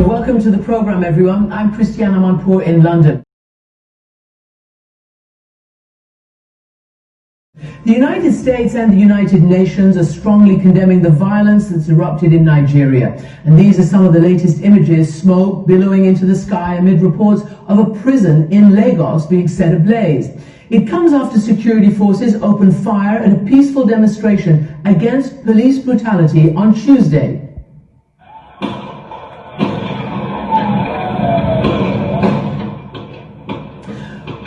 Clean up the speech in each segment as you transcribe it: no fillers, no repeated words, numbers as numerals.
Welcome to the program, everyone. I'm Christiana Manpour in London. The United States and the United Nations are strongly condemning the violence that's erupted in Nigeria. And these are some of the latest images: smoke billowing into the sky amid reports of a prison in Lagos being set ablaze. It comes after security forces opened fire at a peaceful demonstration against police brutality on Tuesday.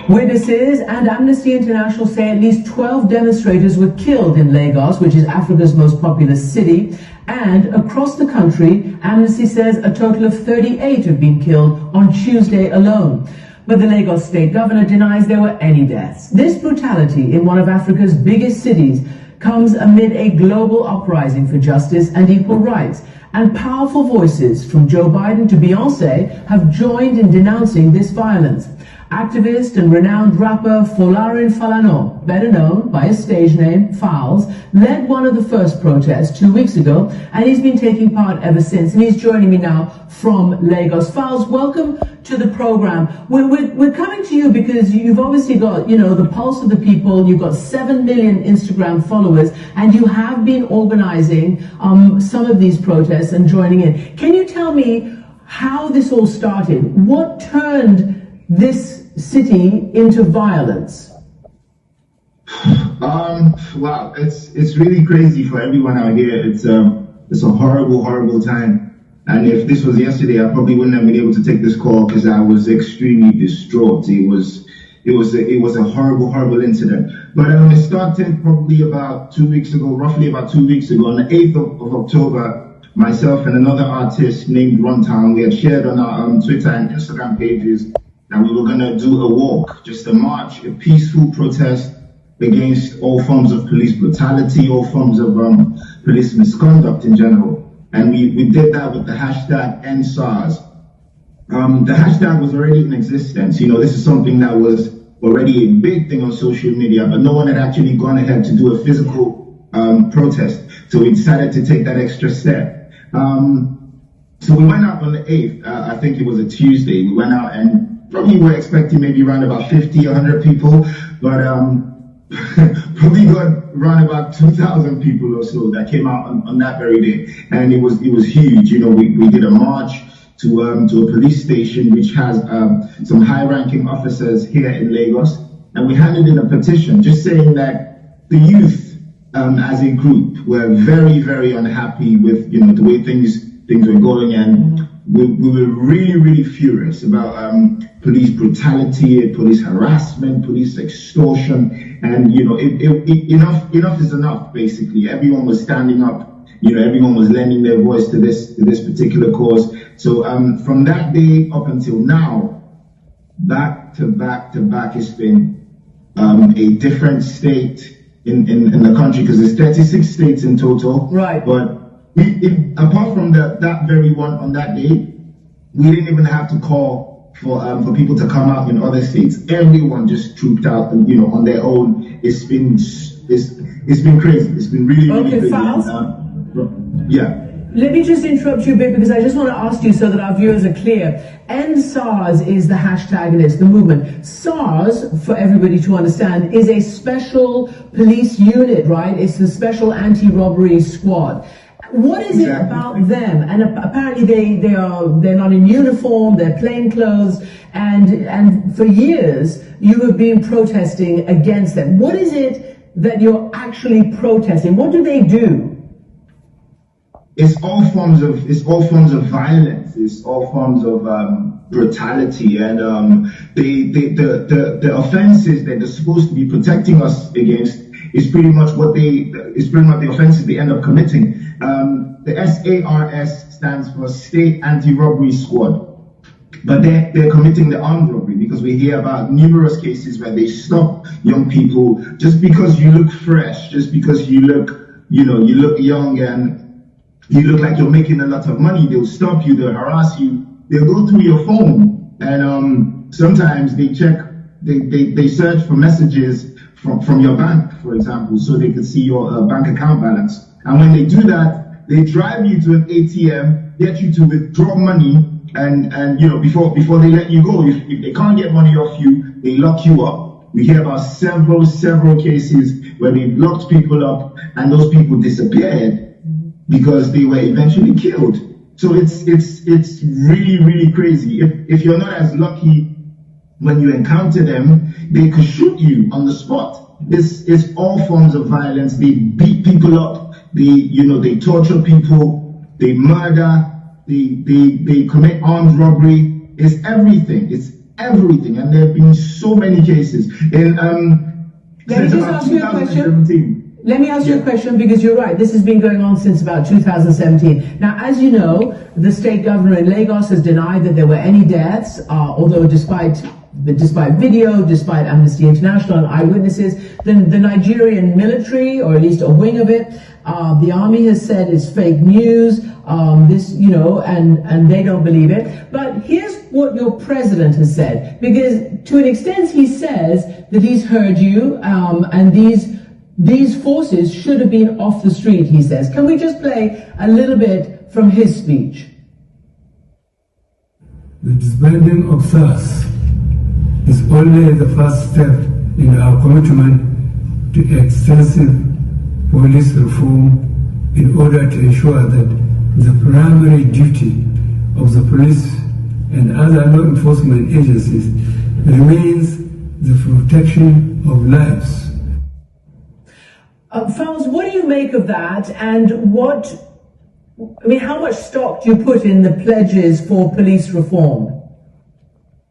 Witnesses and Amnesty International say at least 12 demonstrators were killed in Lagos, which is Africa's most populous city. And across the country, Amnesty says a total of 38 have been killed on Tuesday alone. But the Lagos state governor denies there were any deaths. This brutality in one of Africa's biggest cities comes amid a global uprising for justice and equal rights. And powerful voices from Joe Biden to Beyonce have joined in denouncing this violence. Activist and renowned rapper Folarin Falana, better known by his stage name Falz, led one of the first protests 2 weeks ago, and he's been taking part ever since. And he's joining me now from Lagos. Falz, welcome to the program. We're coming to you because you've obviously got, the pulse of the people. You've got 7 million Instagram followers, and you have been organizing some of these protests and joining in. Can you tell me how this all started? What turned this city into violence? Wow, it's really crazy for everyone out here. It's a horrible time. And if this was yesterday, I probably wouldn't have been able to take this call because I was extremely distraught. It was a horrible incident. But it started probably about 2 weeks ago, roughly about 2 weeks ago, on the 8th of October. Myself and another artist named Runtown, we had shared on our Twitter and Instagram pages that we were going to do a walk, just a march, a peaceful protest against all forms of police brutality, all forms of police misconduct in general. And we did that with the hashtag #EndSARS. The hashtag was already in existence. This is something that was already a big thing on social media, but no one had actually gone ahead to do a physical protest. So we decided to take that extra step. So we went out on the 8th, I think it was a Tuesday. We went out and probably were expecting maybe around about 50, 100 people, but probably got around about 2,000 people or so that came out on that very day. And it was huge. We did a march to a police station which has some high-ranking officers here in Lagos, and we handed in a petition just saying that the youth as a group were very, very unhappy with the way things were going, and we were really furious about police brutality, police harassment, police extortion, and enough is enough. Basically, everyone was standing up. Everyone was lending their voice to this particular cause. So from that day up until now, back to back, it's been a different state in the country, because there's 36 states in total. Right. But apart from that very one on that day, we didn't even have to call for people to come out in other states. Everyone just trooped out, on their own. It's been crazy. It's been really crazy. Falz? Yeah. Let me just interrupt you a bit, because I just want to ask you so that our viewers are clear. #EndSARS is the hashtag, and it's the movement. SARS, for everybody to understand, is a special police unit, right? It's a special anti-robbery squad. What is it about them? And apparently they're not in uniform, they're plain clothes, and for years you have been protesting against them. What is it that you're actually protesting? What do they do? It's all forms of violence. It's all forms of brutality, and the offenses that they're supposed to be protecting us against is pretty much the offenses they end up committing. The SARS stands for State Anti-Robbery Squad, but they're committing the armed robbery, because we hear about numerous cases where they stop young people just because you look fresh, just because you look young and you look like you're making a lot of money. They'll stop you, they'll harass you, they'll go through your phone, and sometimes they search for messages from your bank, for example, so they can see your bank account balance. And when they do that, they drive you to an ATM, get you to withdraw money, and you know, before they let you go, if they can't get money off you, they lock you up. We hear about several cases where they locked people up and those people disappeared because they were eventually killed. So it's really crazy. If you're not as lucky when you encounter them, they could shoot you on the spot. It's all forms of violence. They beat people up. They torture people. They murder. They commit armed robbery. It's everything. And there have been so many cases. Let me just ask you a question. Let me ask you a question, because you're right. This has been going on since about 2017. Now, as you know, the state governor in Lagos has denied that there were any deaths, although despite video, despite Amnesty International and eyewitnesses, the Nigerian military, or at least a wing of it, the army has said it's fake news, and they don't believe it. But here's what your president has said, because to an extent he says that he's heard you, and these forces should have been off the street, he says. Can we just play a little bit from his speech? The disbanding of SARS is only the first step in our commitment to extensive police reform in order to ensure that the primary duty of the police and other law enforcement agencies remains the protection of lives. Falz, what do you make of that, and how much stock do you put in the pledges for police reform?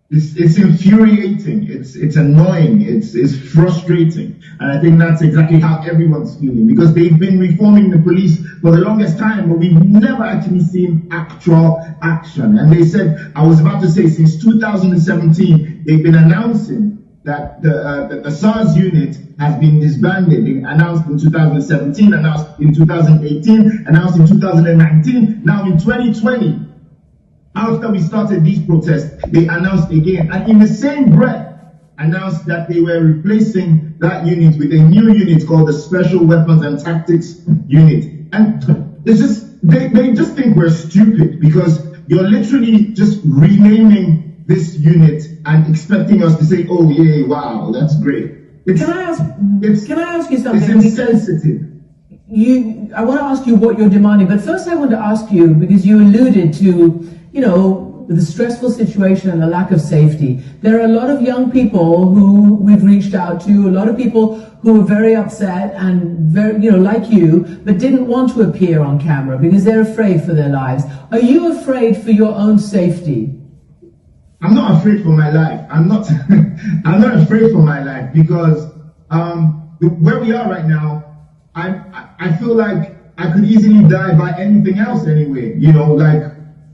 It's infuriating, it's annoying, it's frustrating, and I think that's exactly how everyone's feeling, because they've been reforming the police for the longest time, but we've never actually seen actual action. And they said, I was about to say, since 2017, they've been announcing that the SARS unit has been disbanded. They announced in 2017, announced in 2018, announced in 2019, now in 2020. After we started these protests, they announced again, and in the same breath, announced that they were replacing that unit with a new unit called the Special Weapons and Tactics Unit. And it's just, they just think we're stupid, because you're literally just renaming this unit and expecting us to say, oh yeah, wow, that's great. Can I ask you something? It's insensitive. I want to ask you what you're demanding, but first I want to ask you, because you alluded to, the stressful situation and the lack of safety. There are a lot of young people who we've reached out to, a lot of people who are very upset and very, like you, but didn't want to appear on camera because they're afraid for their lives. Are you afraid for your own safety? I'm not afraid for my life. I'm not afraid for my life, because where we are right now, I feel like I could easily die by anything else anyway.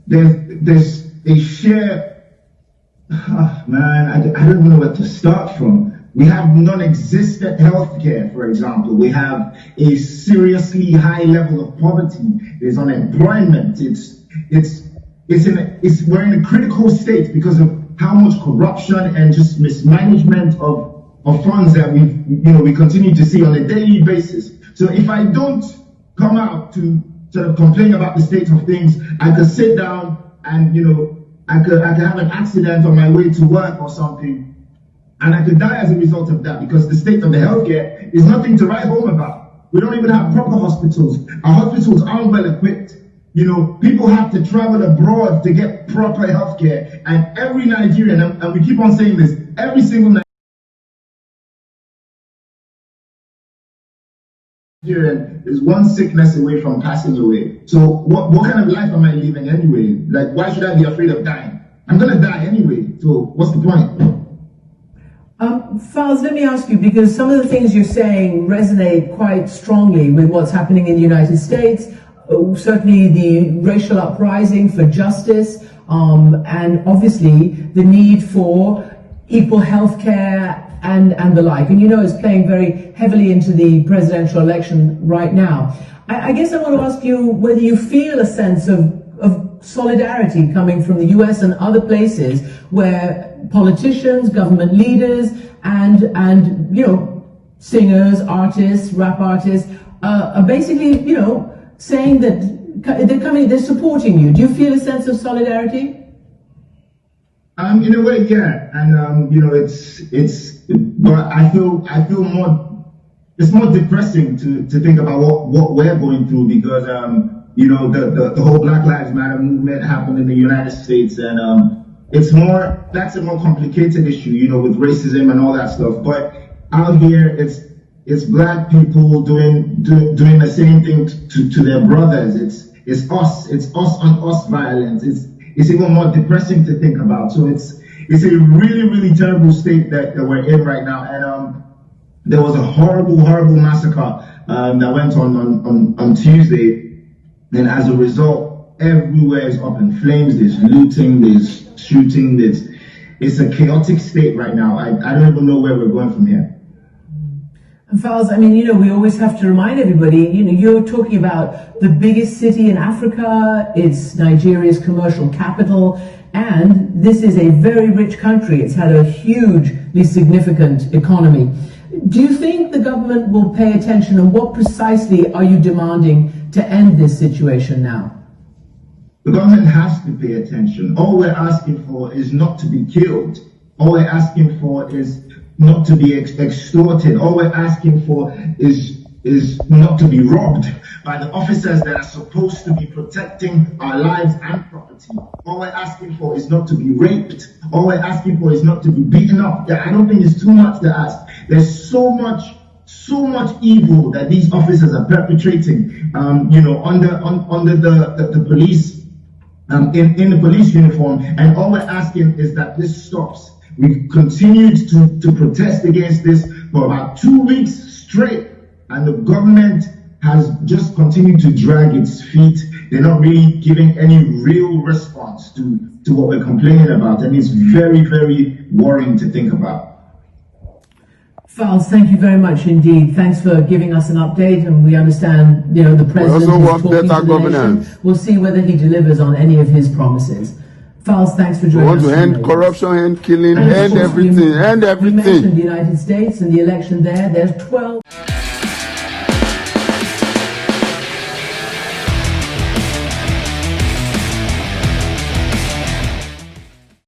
There's a sheer, I don't even know where to start from. We have non-existent healthcare, for example. We have a seriously high level of poverty. There's unemployment. We're in a critical state because of how much corruption and just mismanagement of funds that we continue to see on a daily basis. So if I don't come out to sort of complain about the state of things, I could sit down and I could have an accident on my way to work or something, and I could die as a result of that, because the state of the healthcare is nothing to write home about. We don't even have proper hospitals. Our hospitals aren't well equipped. People have to travel abroad to get proper healthcare, and every Nigerian, and we keep on saying this, every single Nigerian is one sickness away from passing away. So what kind of life am I living anyway? Like, why should I be afraid of dying? I'm gonna die anyway, so what's the point? Falz, let me ask you, because some of the things you're saying resonate quite strongly with what's happening in the United States. Certainly the racial uprising for justice, and obviously the need for equal health care and the like. And it's playing very heavily into the presidential election right now. I guess I want to ask you whether you feel a sense of solidarity coming from the US and other places where politicians, government leaders, and singers, artists, rap artists are basically, saying that they're supporting you. Do you feel a sense of solidarity? In a way, yeah, and you know, but I feel more. It's more depressing to think about what we're going through because you know the whole Black Lives Matter movement happened in the United States, and that's a more complicated issue, you know, with racism and all that stuff. But out here, it's black people doing the same thing to their brothers. It's us on us violence. It's even more depressing to think about. So it's a really, really terrible state that we're in right now. And there was a horrible massacre that went on Tuesday, and as a result, everywhere is up in flames. There's looting, there's shooting, it's a chaotic state right now. I don't even know where we're going from here. And Falz, I mean, you know, we always have to remind everybody, you know, you're talking about the biggest city in Africa, it's Nigeria's commercial capital, and this is a very rich country. It's had a hugely significant economy. Do you think the government will pay attention, and what precisely are you demanding to end this situation now? The government has to pay attention. All we're asking for is not to be killed. All we're asking for is not to be extorted. All we're asking for is not to be robbed by the officers that are supposed to be protecting our lives and property. All we're asking for is not to be raped. All we're asking for is not to be beaten up. I don't think it's too much to ask. There's so much evil that these officers are perpetrating, you know, under the police, in the police uniform. And all we're asking is that this stops. We've continued to protest against this for about 2 weeks straight, and the government has just continued to drag its feet. They're not really giving any real response to what we're complaining about, and it's very, very worrying to think about. Falz, thank you very much indeed. Thanks for giving us an update, and we understand, you know, the president is talking to the nation. We'll see whether he delivers on any of his promises. Falz, thanks for joining us. We want to end corruption, end killing, end everything, end everything. We mentioned the United States and the election there. There's 12...